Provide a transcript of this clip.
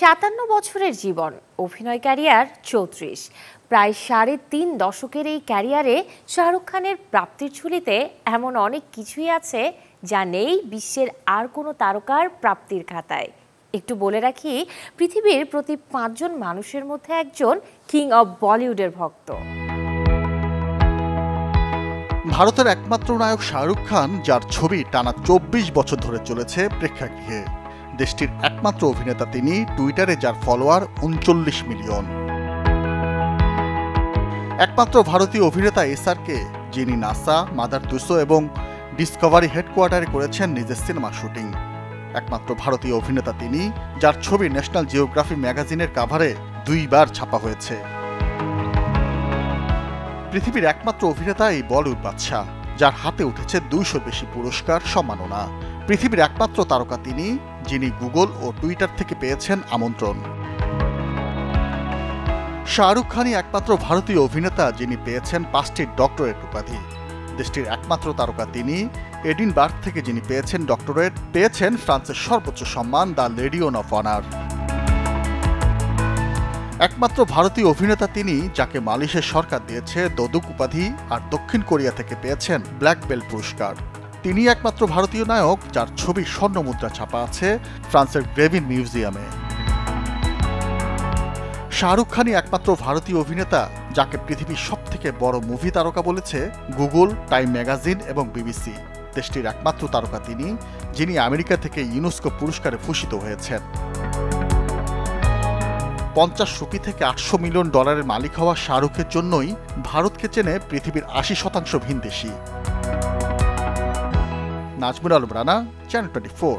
57 বছরের জীবন, অভিনয় ক্যারিয়ার 34। প্রায় 3.5 দশকের এই ক্যারিয়ারে শাহরুখ খানের প্রাপ্তির ঝুলিতে এমন অনেক কিছুই আছে যা নেই বিশ্বের আর কোনো তারকার প্রাপ্তির খাতায়। একটু বলে রাখি, পৃথিবীর প্রতি 5 জন মানুষের মধ্যে একজন কিং অব বলিউডের ভক্ত। ভারতের একমাত্র নায়ক শাহরুখ খান, যার ছবি টানা 24 বছর ধরে চলেছে প্রেক্ষাগৃহে। দেশটির একমাত্র অভিনেতা তিনি, টুইটারে যার ফলোয়ার 39 মিলিয়ন। একমাত্র ভারতীয় অভিনেতা এসআরকে, যিনি নাসা, মাদার তুসো এবং ডিসকভারি হেডকোয়ার্টারে করেছেন নিজের সিনেমা শুটিং। একমাত্র ভারতীয় অভিনেতা তিনি, যার ছবি ন্যাশনাল জিওগ্রাফি ম্যাগাজিনের কাভারে 2 বার ছাপা হয়েছে। পৃথিবীর একমাত্র অভিনেতা এই বলিউড বাদশা, যার হাতে উঠেছে 200 বেশি পুরস্কার সম্মাননা। পৃথিবীর একমাত্র তারকা তিনি, যিনি গুগল ও টুইটার থেকে পেয়েছেন আমন্ত্রণ। শাহরুখ খানই একমাত্র ভারতীয় অভিনেতা যিনি পেয়েছেন 5টি ডক্টরেট উপাধি। দেশটির একমাত্র তারকা তিনি, এডিনবার্গ থেকে যিনি পেয়েছেন ডক্টরেট, পেয়েছেন ফ্রান্সের সর্বোচ্চ সম্মান দ্য লেজিয়ন অফ অনার। একমাত্র ভারতীয় অভিনেতা তিনি, যাকে মালয়েশিয়ার সরকার দিয়েছে দোদক উপাধি, আর দক্ষিণ কোরিয়া থেকে পেয়েছেন ব্ল্যাক বেল্ট পুরস্কার। তিনি একমাত্র ভারতীয় নায়ক যার ছবি স্বর্ণ মুদ্রা ছাপা আছে ফ্রান্সের গ্রেভিন মিউজিয়ামে। শাহরুখ খানই একমাত্র ভারতীয় অভিনেতা যাকে পৃথিবীর সবথেকে বড় মুভি তারকা বলেছে গুগল, টাইম ম্যাগাজিন এবং বিবিসি। দেশটির একমাত্র তারকা তিনি, যিনি আমেরিকা থেকে ইউনেস্কো পুরস্কারে ভূষিত হয়েছেন। 50 কোটি থেকে 800 মিলিয়ন ডলারের মালিক হওয়া শাহরুখের জন্যই ভারতকে চেনে পৃথিবীর 80% ভিনদেশী। নাজমুল আলম রানা, চ্যানেল 24।